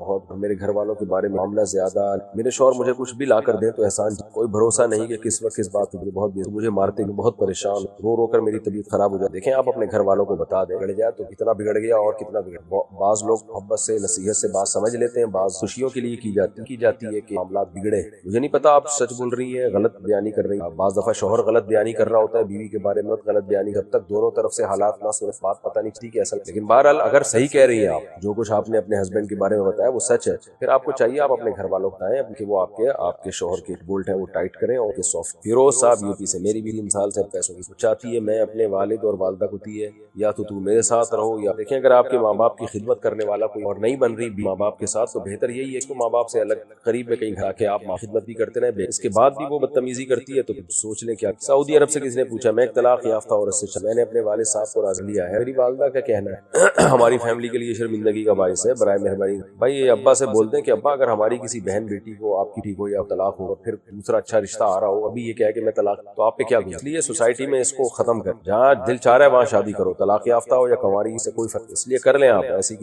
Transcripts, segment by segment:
بہت میرے گھر والوں کے بارے میں معاملہ زیادہ، میرے شوہر مجھے کچھ بھی لا کر دیں تو احسان، کوئی بھروسہ نہیں کہ کس وقت کس بات پہ بہت مجھے مارتے ہیں، بہت پریشان، رو رو کر میری طبیعت خراب ہو جائے۔ دیکھیں آپ اپنے گھر والوں کو بتا دیں، بگڑ جائے تو کتنا بگڑ گیا اور کتنا بگڑ۔ بعض لوگ محبت سے نصیحت سے بات سمجھ لیتے ہیں، بعض خوشیوں کے لیے کی جاتی ہے کہ معاملات بگڑے۔ مجھے نہیں پتا آپ سچ بول رہی ہیں غلط بیانی کر رہی ہیں، بعض دفعہ شوہر غلط بیانی کر رہا ہوتا ہے بیوی کے بارے میں، غلط بیانی جب تک دونوں طرف سے حالات نہ سنے بات پتہ نہیں چلتی کہ اصل، لیکن بہرحال اگر صحیح کہہ رہی ہیں آپ، جو کچھ آپ نے اپنے ہسبینڈ کے بارے میں بتایا وہ سچ ہے، پھر آپ کو چاہیے آپ اپنے گھر والوں کو بتائیں کہ وہ آپ کے شوہر کے بولٹ ہیں وہ ٹائٹ کریں اور کہ سافٹ۔ فیروز صاحب یو پی سے، میری بھی 3 سال سے پیسوں کی چاہتی ہے، میں اپنے والد اور والدہ کو دی ہے یا تو میرے ساتھ رہو یا دیکھیں اگر آپ کے ماں باپ کی خدمت کرنے والا کوئی اور نہیں بن رہی ماں باپ کے ساتھ تو بہتر یہی ہے کہ ماں باپ سے الگ قریب میں کہیں گھر کے آپ خدمت بھی کرتے رہیں، اس کے بعد بھی وہ بدتمیزی کرتی ہے تو سوچ لیں کیا۔ سعودی عرب سے کسی نے پوچھا، میں ایک طلاق یافتہ عورت سے، میں نے اپنے والد صاحب کو راضی لیا ہے، میری والدہ کا کہنا ہے ہماری فیملی کے لیے شرمندگی کا باعث ہے، برائے مہربانی بھائی یہ ابا سے بول دیں کہ ابا اگر ہماری کسی بہن بیٹی کو آپ کی ٹھیک ہو یا طلاق ہو پھر دوسرا اچھا رشتہ آ رہا ہو، ابھی یہ کہہ کہ میں طلاق تو آپ پہ کیا گیا، اس لیے سوسائٹی میں اس کو ختم کر، جہاں دل چاہ رہا ہے وہاں شادی کرو، طلاق یافتہ ہو یا کنواری سے کوئی فرق، اس لیے کر لیں آپ ایسی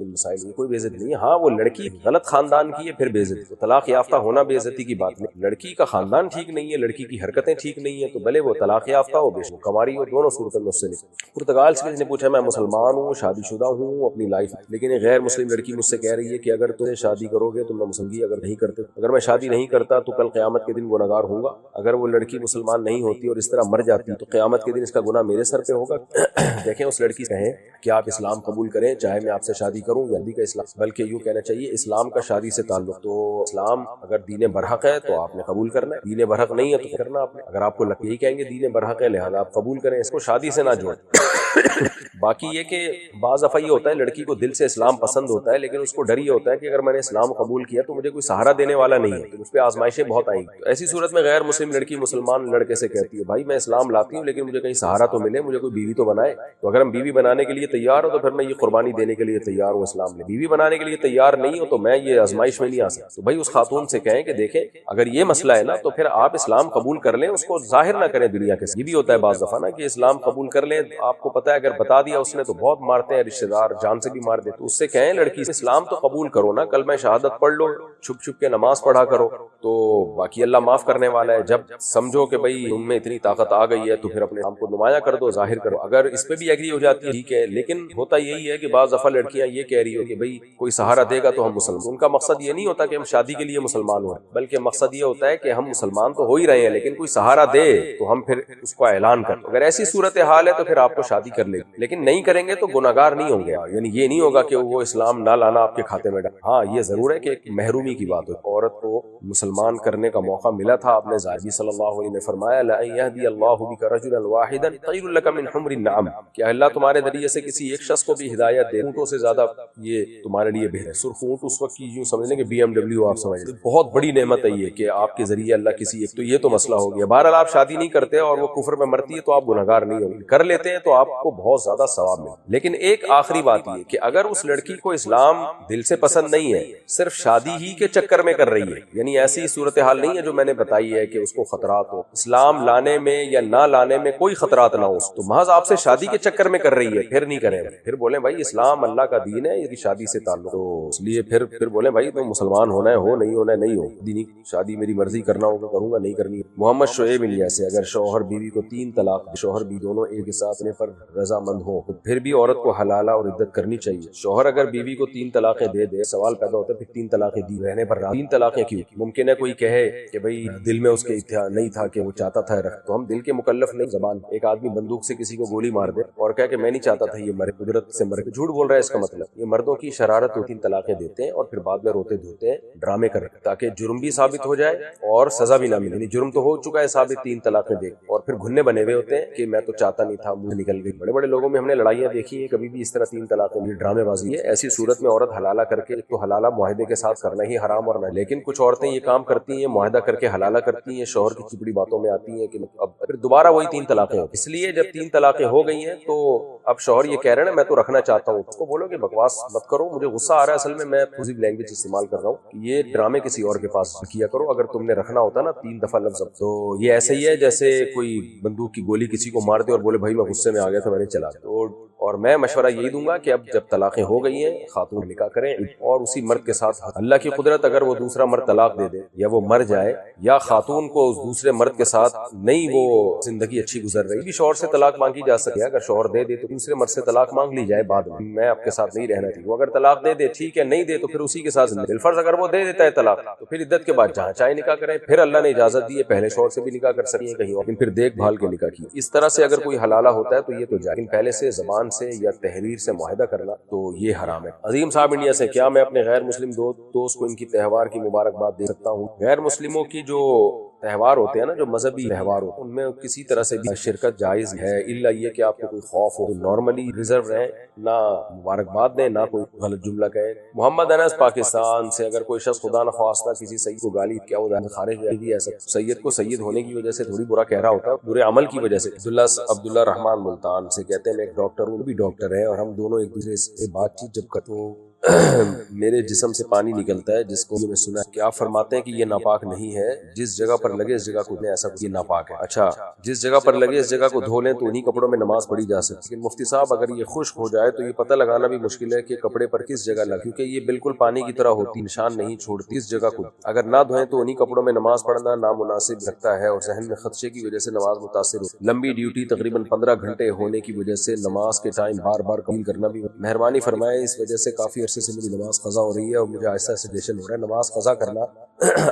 مسائل، کوئی بے عزتی نہیں ہے۔ ہاں وہ لڑکی غلط خاندان کی ہے پھر بے عزتی، طلاق یافتہ ہونا بے عزتی کی بات نہیں، لڑکی کا خاندان ٹھیک نہیں ہے، لڑکی کی حرکتیں ٹھیک نہیں ہیں تو بھلے وہ طلاق یافتہ ہو، بے شک کنواری ہو، دونوں صورتوں میں اس سے نکل۔ پرتگال سے کسی نے پوچھا، میں مسلمان ہوں، شادی شدہ ہوں اپنی لائف، لیکن ایک غیر مسلم لڑکی مجھ سے کہہ رہی ہے کہ اگر تم شادی کرو گے تو میں مسلم گی، اگر نہیں کرتے اگر میں شادی نہیں کرتا تو کل قیامت کے دن گنہگار ہوں گا، اگر وہ لڑکی مسلمان نہیں ہوتی اور اس طرح مر جاتی تو قیامت کے دن اس کا گناہ میرے سر پہ ہوگا۔ دیکھیں اس لڑکی سے کہیں کہ آپ اسلام قبول کریں چاہے میں آپ سے شادی کروں یا کا اسلام، بلکہ یوں کہنا چاہیے اسلام کا شادی سے تعلق، تو اسلام اگر دین برحق ہے تو آپ نے قبول کرنا ہے، دین برحق نہیں ہے تو کرنا آپ نے، اگر آپ کو یہی کہیں گے دین برحق ہے لہذا آپ قبول کریں، اس کو شادی سے نہ جوڑیں۔ باقی یہ کہ بعض دفعہ یہ ہوتا ہے لڑکی کو دل سے اسلام پسند ہوتا ہے لیکن اس کو ڈر یہ ہوتا ہے کہ اگر میں نے اسلام قبول کیا تو مجھے کوئی سہارا دینے والا نہیں ہے تو اس پہ آزمائشیں بہت آئیں گی، ایسی صورت میں غیر مسلم لڑکی مسلمان لڑکے سے کہتی ہے بھائی میں اسلام لاتی ہوں لیکن مجھے کہیں سہارا تو ملے، مجھے کوئی بیوی تو بنائے، تو اگر ہم بیوی بنانے کے لیے تیار ہو تو پھر میں یہ قربانی دینے کے لیے تیار ہوں اسلام میں، بیوی بنانے کے لیے تیار نہیں ہو تو میں یہ آزمائش میں نہیں آ سکتا، تو بھائی اس خاتون سے کہیں کہ دیکھیں اگر یہ مسئلہ ہے نا تو پھر آپ اسلام قبول کر لیں، اس کو ظاہر نہ کریں دنیا کے، یہ بھی ہوتا ہے بعض دفعہ نا کہ اسلام قبول کر لیں، آپ کو پتہ ہے اگر بتا دیا اس نے تو بہت مارتے ہیں رشتہ دار، جان سے بھی مار دیتے، تو اس سے کہیں لڑکی اسلام تو قبول کرو نا، کل میں شہادت پڑھ لو، چھپ چھپ کے نماز پڑھا کرو، تو باقی اللہ معاف کرنے والا ہے، جب سمجھو کہ بھئی ان میں اتنی طاقت آ گئی ہے تو پھر اپنے آپ کو نمایاں کر دو، ظاہر کرو، اگر اس پہ بھی ایگری ہو جاتی ہے ٹھیک ہے، لیکن ہوتا یہی ہے کہ بعض دفعہ لڑکیاں یہ کہہ رہی ہو کہ بھئی کوئی سہارا دے گا تو ہم مسلمان، ان کا مقصد یہ نہیں ہوتا کہ ہم شادی کے لیے مسلمان ہوئے، بلکہ مقصد یہ ہوتا ہے کہ ہم مسلمان تو ہو ہی رہے ہیں لیکن کوئی سہارا دے تو ہم پھر اس کو اعلان کر، اگر ایسی صورتحال ہے تو پھر آپ کو شادی کر لے، لیکن نہیں کریں گے تو گناہگار نہیں ہوں گے، یعنی یہ نہیں ہوگا کہ وہ اسلام نہ لانا آپ کے کھاتے میں ڈال، ہاں یہ ضرور ہے کہ ایک محرومی کی بات ہو، عورت کو مسلمان کرنے کا موقع ملا تھا، آپ نے ظاہری صلی اللہ علیہ وسلم نے فرمایا لَأَن يَهْدِيَ اللَّهُ بِكَ رَجُلًا وَاحِدًا خَيْرٌ لَكَ مِنْ حُمْرِ النَّعَمِ، کہ اللہ تمہارے ذریعے سے کسی ایک شخص کو بھی ہدایت دے، اونٹوں سے زیادہ یہ تمہارے لیے بہتر ہے، سرخ اونٹ اس وقت کی یوں سمجھ لیں کہ BMW آپ سمجھ لیں، بہت بڑی نعمت ہے یہ کہ آپ کے ذریعے اللہ کسی ایک، تو یہ تو مسئلہ ہو گیا، بہرحال آپ شادی نہیں کرتے اور وہ کفر میں مرتی ہے تو آپ گنہگار نہیں ہوں گے، کر لیتے ہیں تو آپ کو بہت زیادہ ثواب ملے، لیکن ایک آخری بات یہ کہ اگر اس لڑکی کو اسلام دل سے پسند نہیں ہے، صرف شادی ہی کے چکر میں کر رہی ہے، یعنی ایسی صورتحال نہیں ہے جو میں نے بتائی ہے کہ اس کو خطرات ہو، اسلام لانے میں یا نہ لانے میں کوئی خطرات نہ ہو، تو محض آپ سے شادی کے چکر میں کر رہی ہے، پھر نہیں کریں، پھر بولیں بھائی اسلام اللہ کا دین ہے، یہ شادی سے تعلق، تو اس لیے پھر بولیں بھائی تو مسلمان ہونا ہے ہو، نہیں ہونا ہے نہیں ہو، دینی شادی میری مرضی کرنا ہوگا کروں گا، نہیں کرنی۔ محمد شعیب الیاس سے، اگر شوہر بیوی کو 3 طلاق، شوہر بھی دونوں ایک ساتھ پر رضامند ہو تو پھر بھی عورت کو حلالہ اور عدت کرنی چاہیے، شوہر اگر بیوی کو 3 طلاقیں دے دے، سوال پیدا ہوتا ہے پھر 3 طلاقیں دی رہنے پر 3 طلاقیں کیوں؟ ممکن ہے کوئی کہے کہ بھئی دل میں اس کے نہیں تھا کہ وہ چاہتا تھا رکھ، تو ہم دل کے مکلف نہیں، زبان، ایک آدمی بندوق سے کسی کو گولی مار دے اور کہے کہ میں نہیں چاہتا تھا یہ مرے، قدرت سے مرے، جھوٹ بول رہا ہے، اس کا مطلب یہ مردوں کی شرارت ہوتی، 3 طلاقیں دیتے ہیں اور پھر بعد میں روتے دھوتے ہیں، ڈرامے کر تاکہ جرم بھی ثابت ہو جائے اور سزا بھی نہ ملے، یعنی جرم تو ہو چکا ہے ثابت، 3 طلاقیں دے اور پھر گھننے بنے ہوئے ہوتے ہیں کہ میں تو چاہتا نہیں تھا، منہ نکل گئی، بڑے بڑے لوگوں میں ہم نے لڑائیاں دیکھی ہیں، کبھی بھی اس طرح 3 طلاقیں دی، ڈرامے بازی ہے، ایسی صورت میں عورت حلالہ کر کے، تو حلالہ معاہدے کے ساتھ کرنا ہی حرام اور نہ، لیکن کچھ عورتیں یہ کام کرتی ہیں معاہدہ کر کے حلالہ کرتی ہیں، شوہر کی چپڑی باتوں میں آتی ہیں کہ اب پھر دوبارہ وہی 3 طلاقیں، اس لیے جب 3 طلاقیں ہو گئی ہیں تو اب شوہر یہ کہہ رہے ہیں نا میں تو رکھنا چاہتا ہوں، اس کو بولو کہ بکواس مت کرو، مجھے غصہ آ رہا ہے، اصل میں پوزیٹیو لینگویج استعمال کر رہا ہوں کہ یہ ڈرامے کسی اور کے پاس کیا کرو، اگر تم نے رکھنا ہوتا نا 3 دفعہ لفظ، تو یہ ایسے ہی ہے جیسے کوئی بندوق کی گولی کسی کو مار دے اور بولے بھائی میں غصے میں آ گیا تھا میں نے چلا، تو اور میں مشورہ یہی دوں گا کہ اب جب طلاقیں ہو گئی ہیں خاتون نکاح کریں اور اسی مرد کے ساتھ اللہ کی قدرت اگر وہ دوسرا مرد طلاق دے دے یا وہ مر جائے یا خاتون کو اس دوسرے مرد کے ساتھ نہیں وہ زندگی اچھی گزر رہی بھی شوہر سے طلاق مانگی جا سکتی ہے. اگر شوہر دے دے تو دوسرے مرد سے طلاق مانگ لی جائے بعد میں آپ کے ساتھ نہیں رہنا چاہیے. وہ اگر طلاق دے دے ٹھیک ہے, نہیں دے تو پھر اسی کے ساتھ بالفرض اگر وہ دے دیتا ہے طلاق تو پھر عدت کے بعد جہاں چاہے نکاح کریں. پھر اللہ نے اجازت دی ہے پہلے شوہر سے بھی نکاح کر سکتی ہے کہیں اور, لیکن پھر دیکھ بھال کے نکاح کی. اس طرح سے اگر کوئی حلالہ ہوتا ہے تو یہ تو جائز, لیکن پہلے سے زبان سے یا تحریر سے معاہدہ کرنا تو یہ حرام ہے. عظیم صاحب انڈیا سے, کیا میں اپنے غیر مسلم دوست کو ان کی تہوار کی مبارکباد دے سکتا ہوں؟ غیر مسلموں کی جو تہوار ہوتے ہیں نا, جو مذہبی تہوار ہوتے ہیں, ان میں کسی طرح سے بھی شرکت جائز ہے, الا یہ کہ آپ کو کوئی خوف ہو. نارملی ریزرو رہیں, نہ مبارکباد دیں نہ کوئی غلط جملہ کہیں. محمد انس پاکستان سے, اگر کوئی شخص خدا نخواستہ کسی سید کو گالی, کیا وہ خارج ہے بھی ایسا؟ سید کو سید ہونے کی وجہ سے تھوڑی برا کہہ رہا ہوتا ہے, برے عمل کی وجہ سے. عبداللہ رحمان ملتان سے کہتے ہیں میں ایک ڈاکٹر ہوں, بھی ڈاکٹر ہے, اور ہم دونوں ایک دوسرے سے بات چیت جب کرتے ہو میرے جسم سے پانی نکلتا ہے جس کو میں سنا ہے کہ آپ فرماتے ہیں کہ یہ ناپاک نہیں ہے, جس جگہ پر لگے اس جگہ کو ایسا یہ ناپاک ہے. اچھا, جس جگہ پر لگے اس جگہ کو دھو لیں تو انہی کپڑوں میں نماز پڑھی جا سکتی. لیکن مفتی صاحب اگر یہ خشک ہو جائے تو یہ پتہ لگانا بھی مشکل ہے کہ کپڑے پر کس جگہ لگے, کیونکہ یہ بالکل پانی کی طرح ہوتی, نشان نہیں چھوڑتی اس جگہ کو. اگر نہ دھوئیں تو انہی کپڑوں میں نماز پڑھنا نامناسب لگتا ہے, اور ذہن میں خدشے کی وجہ سے نماز متاثر ہو. لمبی ڈیوٹی تقریباً 15 گھنٹے ہونے کی وجہ سے نماز کے ٹائم بار بار قبول کرنا بھی. مہربانی فرمائیں, اس وجہ سے کافی عرصے سے میری نماز قضا ہو رہی ہے اور مجھے ایسا سجیشن ہو رہا ہے. نماز قضا کرنا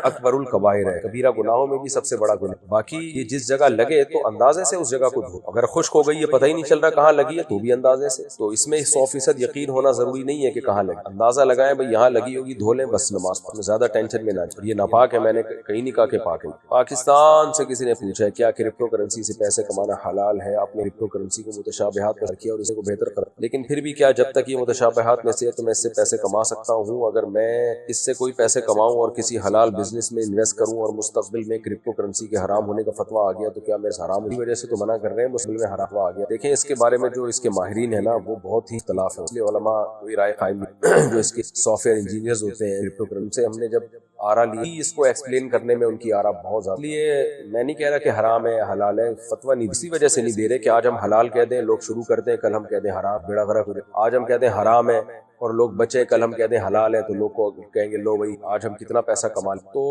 اکبر الکبائر ہے, کبیرہ گناہوں میں بھی سب سے بڑا گناہ. باقی یہ جس جگہ لگے تو اندازے سے اس جگہ کو دھو. اگر خشک ہو گئی ہے پتہ ہی نہیں چل رہا کہاں لگی ہے تو بھی اندازے سے. تو اس میں 100% یقین ہونا ضروری نہیں ہے کہ کہاں لگی, اندازہ لگائیں بھئی یہاں لگی ہوگی, دھو لیں بس, نماز پڑھیں, زیادہ ٹینشن میں نہ جائیں. یہ ناپاک ہے, میں نے کہیں نہیں کہا کہ پاک ہے. پاکستان سے کسی نے پوچھا ہے کیا کرپٹو کرنسی سے پیسے کمانا حلال ہے؟ آپ نے کرپٹو کرنسی کو متشابہات میں رکھی اور اسے کو بہتر کر, لیکن پھر بھی کیا جب تک یہ متشابہات میں سے ہے تو میں اس سے پیسے کما سکتا ہوں. اگر میں اس سے کوئی پیسے کماؤں اور کسی حلال بزنس میں انویسٹ کروں اور مستقبل میں کرپٹو کرنسی کے حرام ہونے کا فتویٰ آ گیا تو کیا میرے حرام کی وجہ سے تو منع کر رہے ہیں, مستقبل میں حرام آ گیا؟ دیکھیں اس کے بارے میں جو اس کے ماہرین ہیں نا وہ بہت ہی اختلاف ہے, اس لیے علماء کوئی رائے قائم نہیں. جو اس کے سافٹ ویئر انجینئرز ہوتے ہیں کرپٹو کرنسی سے ہم نے جب آرا لی, اس کو ایکسپلین کرنے میں ان کی آرا بہت زیادہ, اس لیے میں نہیں کہہ رہا کہ حرام ہے حلال ہے, فتویٰ نہیں اسی وجہ سے نہیں دے رہے کہ آج ہم حلال کہہ دیں لوگ شروع کرتے ہیں, کل ہم کہہ دیں حرام, بیڑا غرق ہو جائے. آج ہم کہتے ہیں حرام ہے اور لوگ بچے, کل ہم کہتے ہیں حلال ہے تو لوگ کو کہیں گے لو بھائی آج ہم کتنا پیسہ کما لیں. تو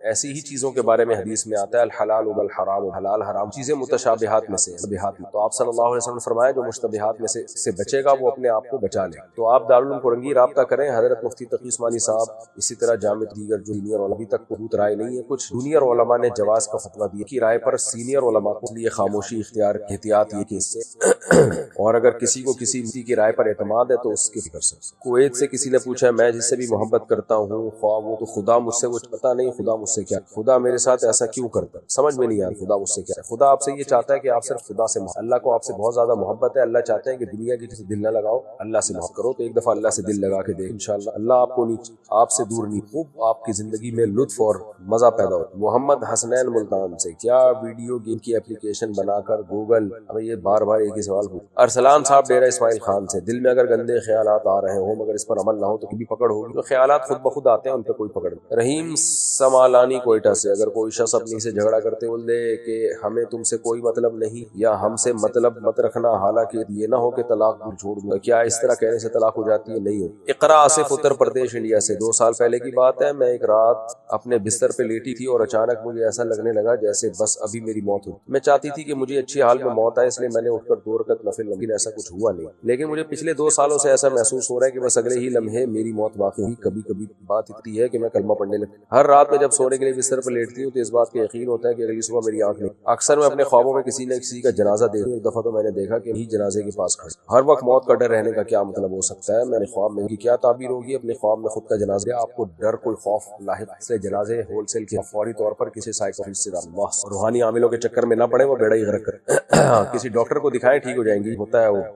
ایسی ہی چیزوں کے بارے میں حدیث میں آتا ہے الحلال والحرام, حلال حرام چیزیں متشابہات میں سے, مشتبہات میں. تو آپ صلی اللہ علیہ وسلم نے فرمایا جو مشتبہات میں سے بچے گا وہ اپنے آپ کو بچا لے. تو آپ دارالعلوم کورنگی رابطہ کریں, حضرت مفتی تقی عثمانی صاحب, اسی طرح جامع دیگر جو سینئر علماء ابھی تک بہت رائے نہیں ہے, کچھ جونیئر علماء نے جواز کا فتویٰ دیا کی رائے پر سینئر علماء کو لیے خاموشی اختیار, احتیاط یہ کہ اس سے اور اگر کسی کو کسی مفتی کی رائے پر اعتماد ہے تو اس کی کر سکتے. کویت سے کسی نے پوچھا میں جس سے بھی محبت کرتا ہوں خواہ وہ تو خدا مجھ سے, وہ پتہ نہیں خدا مجھ سے کیا, خدا میرے ساتھ ایسا کیوں کرتا ہے, سمجھ میں نہیں آ خدا مجھ سے کیا ہے. خدا آپ سے یہ چاہتا ہے کہ آپ صرف خدا سے, اللہ کو آپ سے بہت زیادہ محبت ہے, اللہ چاہتے ہیں کہ دنیا کی کسی دل نہ لگاؤ, اللہ سے محبت کرو. تو ایک دفعہ اللہ سے دل لگا کے دے, انشاءاللہ اللہ آپ کو نہیں, آپ سے دور نہیں, خوب آپ کی زندگی میں لطف اور مزہ پیدا ہو. محمد حسنین ملتان سے, کیا ویڈیو گیم کی اپلیکیشن بنا کر گوگل, ہمیں یہ بار بار ایک ہی سوال پوچھ. ارسلان صاحب ڈیرہ اسماعیل خان سے, دل میں اگر گندے خیالات آ رہے ہوں مگر اس پر عمل نہ ہو تو کبھی پکڑ ہوگی؟ تو خیالات خود بخود آتے ہیں, ان پہ کوئی پکڑ نہیں. رحیم سمالانی کوئٹہ سے, اگر کوئی شخص اپنی سے جھگڑا کرتے بولے کہ ہمیں تم سے کوئی مطلب نہیں یا ہم سے مطلب مت رکھنا, حالانکہ یہ نہ ہو کہ طلاق چھوڑ دوں, کیا اس طرح کہنے سے طلاق ہو جاتی ہے؟ نہیں ہو. اقرا آصف اتر پردیش انڈیا سے, 2 سال پہلے کی بات ہے, میں ایک رات اپنے بستر پہ لیٹی تھی اور اچانک مجھے ایسا لگنے لگا جیسے بس ابھی میری موت ہو. میں چاہتی تھی کہ مجھے اچھی حال میں موت آئے, اس لیے میں نے اٹھ کر 2 رکعت نفل, لیکن ایسا کچھ ہوا نہیں. لیکن مجھے پچھلے 2 سالوں سے ایسا محسوس ہو رہا ہے کہ بس اگلے ہی لمحے میری موت واقع ہوئی. کبھی کبھی بات اتنی ہے کہ میں کلمہ پڑھنے لگتی. ہر رات میں جب سونے کے لیے بستر پر لیٹتی ہوں تو اس بات کا یقین ہوتا ہے کہ اگلی صبح میری آنکھ نہیں. اکثر میں اپنے خوابوں میں کسی نہ کسی کا جنازہ دیکھتا ہوں. ایک دفعہ تو میں نے دیکھا کہ ہی جنازے کے پاس کھڑا. ہر وقت موت کا ڈر رہنے کا کیا مطلب ہو سکتا ہے؟ میں نے خواب میں کی کیا تعبیر ہوگی؟ اپنے خواب میں خود کا جنازہ. آپ کو ڈر کوئی خوف لاحق سے جنازے ہول سیل کی فوری طور پر کسی سائیکولوجسٹ سے روحانی عاملوں کے چکر میں نہ پڑے, وہ بیڑا ہی غرق کرے. کسی ڈاکٹر کو دکھائیں, ٹھیک ہو جائیں گی. ہوتا ہے وہ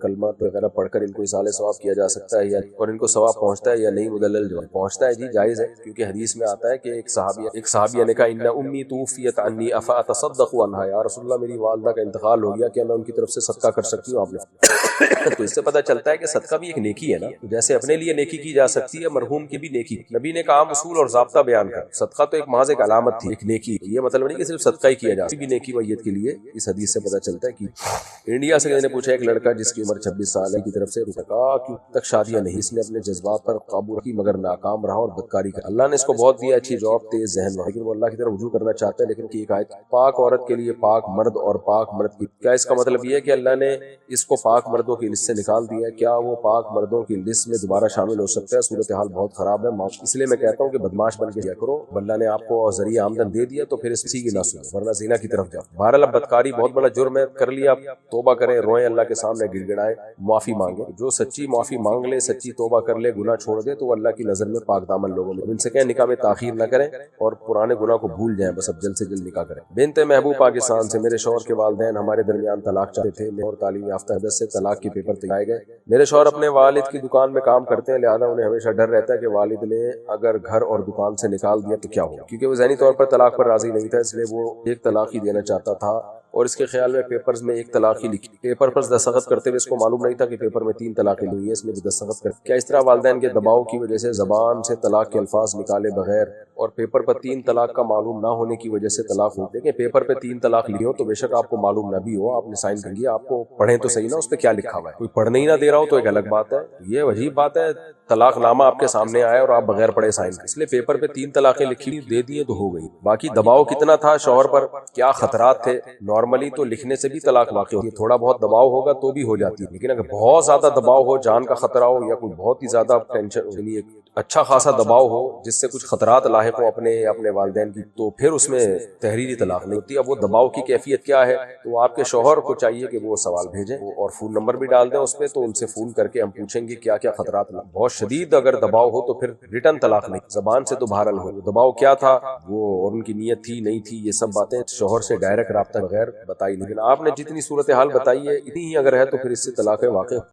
کلمہ وغیرہ پڑھ کر ان کو اصالہ ثواب کیا جا سکتا ہے یا اور ان کو ثواب پہنچتا ہے یا نہیں؟ مدلل جواب پہنچتا ہے جی، جائز ہے، کیونکہ حدیث میں آتا ہے کہ ایک صحابیہ نے کہا ان امی توفیت عنی افاتصدق عنہا، یا رسول اللہ میری والدہ کا انتقال ہو گیا، کیا میں ان کی طرف سے صدقہ کر سکتی ہوں؟ آپ نے تو اس سے پتہ چلتا ہے کہ صدقہ بھی ایک نیکی ہے نا، جیسے اپنے لیے نیکی کی جا سکتی ہے مرحوم کی بھی نیکی۔ نبی نے کہا اصول اور ضابطہ بیان کر، صدقہ تو ایک محض ایک علامت تھی، ایک نیکی، یہ مطلب نہیں کہ صرف صدقہ ہی کیا جا سکتا، بھی نیکی میت کے لیے اس حدیث سے پتہ چلتا ہے کہ انڈیا سے نے پوچھا ایک لڑکا جس کی عمر 26 سال ہے کی طرف سے رکا کیوں تک شادیاں نہیں، اس نے اپنے جذبات پر قابو رکھی مگر ناکام رہا اور بدکاری کا، اللہ نے اس کو بہت دیا اچھی جاب، تیز ذہن، لیکن وہ اللہ کی طرف رجوع کرنا چاہتا ہے، لیکن کی ایک آیت پاک عورت کے لیے پاک مرد اور پاک مرد کی، کیا اس کا مطلب یہ ہے کہ اللہ نے اس کو پاک مردوں کی لسٹ سے نکال دیا ہے؟ کیا وہ پاک مردوں کی لسٹ میں دوبارہ شامل ہو سکتا ہے؟ صورتحال بہت خراب ہے، اس لیے میں کہتا ہوں کہ بدماش بن کے کیا کرو، اللہ نے آپ کو ذریعہ آمدن دے دیا تو پھر اسی کی نہ سنو ورنہ زنا کی طرف جاؤ۔ بہرحال اب بدکاری بہت بڑا جرم ہے، کر لیا توبہ کریں، روئیں اللہ کے سامنے، گڑ گڑائیں، معافی مانگیں، جو سچی معافی مانگ لے، سچی توبہ کر لے، گناہ چھوڑ دے تو وہ اللہ کی نظر میں پاک دامن لوگوں میں، ان سے کہیں نکاح میں تاخیر نہ کریں اور پرانے گناہ کو بھول جائیں، بس اب جلد سے جلد نکاح کریں۔ بنت محبوب پاکستان سے، میرے شوہر کے والدین ہمارے درمیان طلاق چاہتے تھے، میں اور تعلیم یافتہ حدت سے طلاق کے پیپر تیار گئے، میرے شوہر اپنے والد کی دکان میں کام کرتے ہیں، لہذا انہیں ہمیشہ ڈر رہتا ہے کہ والد نے اگر گھر اور دکان سے نکال دیا تو کیا ہوگا، کیونکہ وہ ذہنی طور پر طلاق پر راضی نہیں تھا، اس لیے وہ ایک طلاق ہی دینا چاہتا تھا اور اس کے خیال میں پیپرز میں ایک طلاق ہی لکھی، پیپر پر دستخط کرتے ہوئے اس کو معلوم نہیں تھا کہ پیپر میں 3 طلاقیں ہوئی ہیں، اس میں دستخط کر کیا اس طرح والدین کے دباؤ کی وجہ سے زبان سے طلاق کے الفاظ نکالے بغیر اور پیپر پر 3 طلاق کا معلوم نہ ہونے کی وجہ سے طلاق ہوتے ہیں؟ پیپر پہ 3 طلاق لکھی ہو تو بے شک آپ کو معلوم نہ بھی ہو، آپ نے سائن کر لیا، آپ کو پڑھیں تو صحیح نا اس پہ کیا لکھا ہوا ہے، کوئی پڑھنے ہی نہ دے رہا ہو تو ایک الگ بات ہے، یہ عجیب بات ہے، طلاق نامہ آپ کے سامنے آئے اور آپ بغیر پڑھے سائن کر، اس لیے پیپر پہ 3 طلاقیں لکھی دے دیے تو ہو گئی۔ باقی دباؤ کتنا تھا شوہر پر، کیا خطرات تھے، نارملی تو لکھنے سے بھی طلاق واقع ہوتی ہے، تھوڑا بہت دباؤ ہوگا تو بھی ہو جاتی ہے، لیکن اگر بہت زیادہ دباؤ ہو، جان کا خطرہ ہو یا کوئی بہت ہی زیادہ ٹینشن، یعنی ایک اچھا خاصا دباؤ ہو جس سے کچھ خطرات لاحق ہو اپنے یا اپنے والدین کی، تو پھر اس میں تحریری طلاق نہیں ہوتی۔ اب وہ دباؤ کی کیفیت کیا ہے تو آپ کے شوہر کو چاہیے کہ وہ سوال بھیجیں اور فون نمبر بھی ڈال دیں اس پہ، تو ان سے فون کر کے ہم پوچھیں گے کیا کیا خطرات، بہت شدید اگر دباؤ ہو تو پھر ریٹرن طلاق نہیں، زبان سے تو بہرحال ہو، دباؤ کیا تھا وہ اور ان کی نیت تھی نہیں تھی، یہ سب باتیں شوہر سے ڈائریکٹ رابطہ بغیر بتائی، لیکن آپ نے جتنی صورتحال بتائی ہے اتنی ہی اگر ہے تو پھر اس سے طلاق واقع